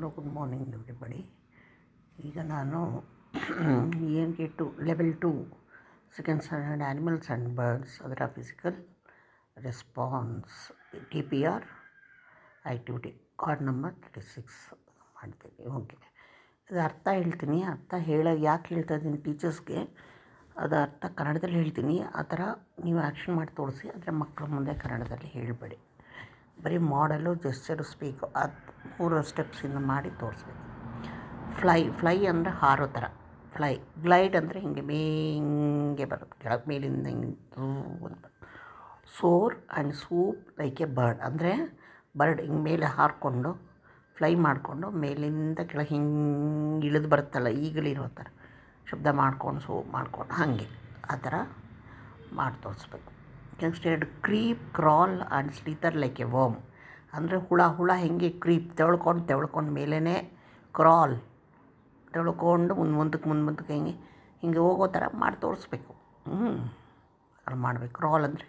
Hello good morning everybody. ಈಗ ನಾನು ENK2 level 2 second standard animals and birds ಅದರ physical response TPR activity card number 36 ಮಾಡ್ತೀನಿ. Okay, ಇದು ಅರ್ಥ ಹೇಳ್ತೀನಿ. ಅರ್ಥ ಯಾಕೆ ಹೇಳ್ತಾ ಇದ್ದೀನಿ ಟೀಚರ್ಸ್ಗೆ, ಅದು ಅರ್ಥ ಕನ್ನಡದಲ್ಲಿ ಹೇಳ್ತೀನಿ. ಆ ಥರ ನೀವು ಆ್ಯಕ್ಷನ್ ಮಾಡಿ ತೋರಿಸಿ, ಆದರೆ ಮಕ್ಕಳ ಮುಂದೆ ಕನ್ನಡದಲ್ಲಿ ಹೇಳಬೇಡಿ. ಬರೀ ಮಾಡಲು ಜೆಸ್ಚರು ಸ್ಪೀಕು ಅದು 3 ಸ್ಟೆಪ್ಸಿಂದ ಮಾಡಿ ತೋರಿಸ್ಬೇಕು. ಫ್ಲೈ ಅಂದರೆ ಹಾರೋ ಥರ ಫ್ಲೈ. ಗ್ಲೈಡ್ ಅಂದರೆ ಹಿಂಗೆ ಬರುತ್ತೆ, ಕೆಳಗೆ ಮೇಲಿಂದ ಹಿಂಗೆ ಅಂತ. ಸೋರ್ ಆ್ಯಂಡ್ ಸ್ವೂಪ್ ಲೈಕ್ ಎ ಬರ್ಡ್ ಅಂದರೆ ಬರ್ಡ್ ಹಿಂಗೆ ಮೇಲೆ ಹಾರಿಕೊಂಡು ಫ್ಲೈ ಮಾಡಿಕೊಂಡು ಮೇಲಿಂದ ಕೆಳಗೆ ಹಿಂಗೆ ಇಳಿದು ಬರುತ್ತಲ್ಲ, ಈಗಲಿರೋ ಥರ ಶಬ್ದ ಮಾಡ್ಕೊಂಡು ಮಾಡ್ಕೊಂಡು ಹಾಗೆ ಆ ಥರ ಮಾಡಿ ತೋರಿಸ್ಬೇಕು. Next creep, crawl and slither like a worm ಅಂದರೆ ಹುಳ ಹೆಂಗೆ ಕ್ರೀಪ್ ತೆಳ್ಕೊಂಡು ಮೇಲೇ ಕ್ರಾಲ್ ತೆಳ್ಕೊಂಡು ಮುಂದಕ್ಕೆ ಹಿಂಗೆ ಹೋಗೋ ಥರ ಮಾಡಿ ತೋರಿಸ್ಬೇಕು. ಅದು ಮಾಡಬೇಕು. ಕ್ರಾಲ್ ಅಂದರೆ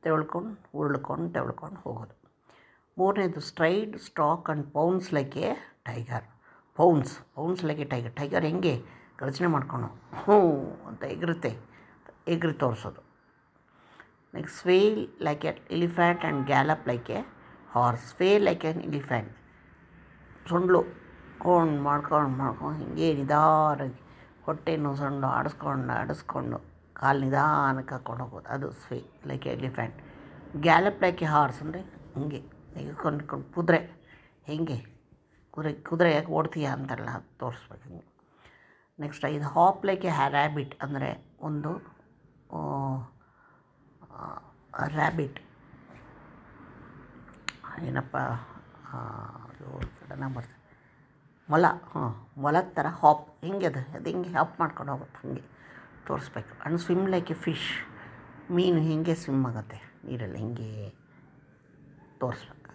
ತೆಳ್ಕೊಂಡು ಹೋಗೋದು. ಮೂರನೇದು stride, stalk and pounce like a tiger. Pounce like a tiger ಹೆಂಗೆ ಗರ್ಜನೆ ಮಾಡ್ಕೊಂಡು ಅಂತ ಎಗರಿ ತೋರಿಸೋದು. Next sway like a elephant and gallop like a horse. Sway like an elephant, ಸೊಂಡ್ಲು ಮಾಡ್ಕೊಂಡು ಹಿಂಗೆ ನಿಧಾನವಾಗಿ ಹೊಟ್ಟೆನೂ ಸೊಂಡು ಆಡಿಸ್ಕೊಂಡು ಕಾಲು ನಿಧಾನಕ್ಕೆ ಹಾಕ್ಕೊಂಡು ಹೋಗೋದು, ಅದು sway like a elephant. Gallop like a horse ಅಂದರೆ ಹಿಂಗೆ ನೆಗೆದ್ಕೊಂಡು ಕುದುರೆ ಹೆಂಗೆ ಕುದುರೆ ಯಾಕೆ ಓಡ್ತೀಯ ಅಂತಾರಲ್ಲ ಅದು ತೋರಿಸ್ಬೇಕು ಹಿಂಗೆ. ನೆಕ್ಸ್ಟ್ ಇದು ಹಾಪ್ ಲೈಕ್ ಎ ರ್ಯಾಬಿಟ್ ಅಂದರೆ ಒಂದು ರ್ಯಾಬಿಟ್ ಏನಪ್ಪ ಅದು ಸಡನ್ನಾಗಿ ಬರ್ತದೆ, ಮೊಲದ ಥರ ಹಾಪ್ ಹೆಂಗೆ ಅದು ಹಿಂಗೆ ಹಾಪ್ ಮಾಡ್ಕೊಂಡು ಹೋಗುತ್ತೆ ಹಾಗೆ ತೋರಿಸ್ಬೇಕು. And swim like A fish, ಮೀನು ಹೆಂಗೆ ಸ್ವಿಮ್ ಆಗುತ್ತೆ ನೀರಲ್ಲಿ ಹಿಂಗೆ ತೋರಿಸ್ಬೇಕು.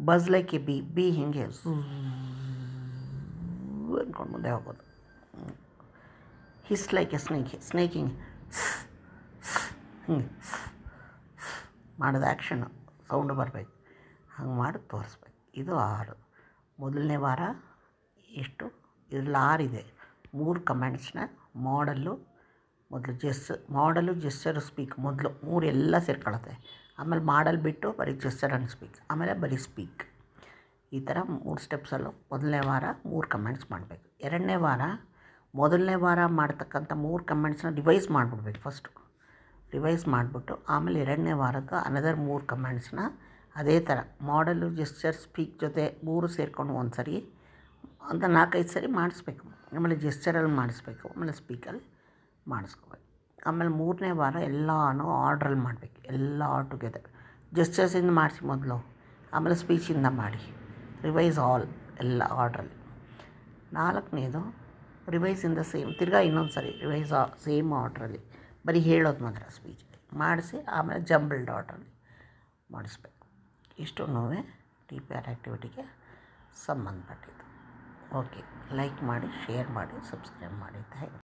ಬಸ್ ಲೈಕ್ ಎ ಬಿ ಹಿಂಗೆ ಅಂದ್ಕೊಂಡು ಮುಂದೆ ಹೋಗೋದು. ಹಿಸ್ ಲೈಕ್ ಎ ಸ್ನೇಕ್ ಹಿಂಗೆ ಮಾಡೋದು, ಆ್ಯಕ್ಷನು ಸೌಂಡು ಬರಬೇಕು, ಹಂಗೆ ಮಾಡಿ ತೋರಿಸ್ಬೇಕು. ಇದು 6. ಮೊದಲನೇ ವಾರ ಎಷ್ಟು ಇದರಲ್ಲಿ 6 ಇದೆ. 3 ಕಮೆಂಟ್ಸ್ನ ಮಾಡಲು ಜೆಸ್ಚರು ಸ್ಪೀಕ್ ಮೊದಲು 3 ಎಲ್ಲ ಸೇರ್ಕೊಳ್ಳುತ್ತೆ. ಆಮೇಲೆ ಮಾಡಲ್ ಬಿಟ್ಟು ಬರೀ ಜೆಸ್ಚರ್ ಆ್ಯಂಡ್ ಸ್ಪೀಕ್, ಆಮೇಲೆ ಬರೀ ಸ್ಪೀಕ್. ಈ ಥರ 3 ಸ್ಟೆಪ್ಸಲ್ಲೂ ಮೊದಲನೇ ವಾರ 3 ಕಮೆಂಟ್ಸ್ ಮಾಡಬೇಕು. ಮೊದಲನೇ ವಾರ ಮಾಡ್ತಕ್ಕಂಥ 3 ಕಮೆಂಟ್ಸ್ನ ರಿವೈಸ್ ಮಾಡಿಬಿಡ್ಬೇಕು. ಫಸ್ಟು ರಿವೈಸ್ ಮಾಡಿಬಿಟ್ಟು ಆಮೇಲೆ 2ನೇ ವಾರದ ಅನದರ್ 3 ಕಮೆಂಟ್ಸ್ನ ಅದೇ ಥರ ಮಾಡಲು ಜೆಸ್ಚರ್ ಸ್ಪೀಕ್ ಜೊತೆ 3 ಸೇರಿಕೊಂಡು ಒಂದು ಸರಿ ಅಂತ 4-5 ಸರಿ ಮಾಡಿಸ್ಬೇಕು. ಆಮೇಲೆ ಜೆಸ್ಚರಲ್ಲಿ ಮಾಡಿಸ್ಬೇಕು, ಆಮೇಲೆ ಸ್ಪೀಕಲ್ಲಿ ಮಾಡಿಸ್ಕೋಬೇಕು. ಆಮೇಲೆ 3ನೇ ವಾರ ಎಲ್ಲನೂ ಆರ್ಡ್ರಲ್ಲಿ ಮಾಡಬೇಕು, ಎಲ್ಲ ಆಲ್ ಟುಗೆದರ್. ಜೆಸ್ಚರ್ಸಿಂದ ಮಾಡಿಸಿ ಮೊದಲು, ಆಮೇಲೆ ಸ್ಪೀಚಿಂದ ಮಾಡಿ, ರಿವೈಸ್ ಆಲ್ ಎಲ್ಲ ಆರ್ಡ್ರಲ್ಲಿ. 4ನೇದು ರಿವೈಸಿಂದ ಸೇಮ್ ತಿರ್ಗಾ ಇನ್ನೊಂದು ಸರಿ ರಿವೈಸ್ ಸೇಮ್ ಆರ್ಡ್ರಲ್ಲಿ, ಬರೀ ಹೇಳೋದು ಮಾತ್ರ ಸ್ಪೀಚ್ ಮಾಡಿಸಿ ಆಮೇಲೆ ಜಂಬಲ್ಡ್ ಆರ್ಡ್ರಲ್ಲಿ ಮಾಡಿಸ್ಬೇಕು. ಇಷ್ಟು TPR ಆ್ಯಕ್ಟಿವಿಟಿಗೆ ಸಂಬಂಧಪಟ್ಟಿದ್ದು. ಓಕೆ, ಲೈಕ್ ಮಾಡಿ, ಶೇರ್ ಮಾಡಿ, ಸಬ್ಸ್ಕ್ರೈಬ್ ಮಾಡಿ. Thank you.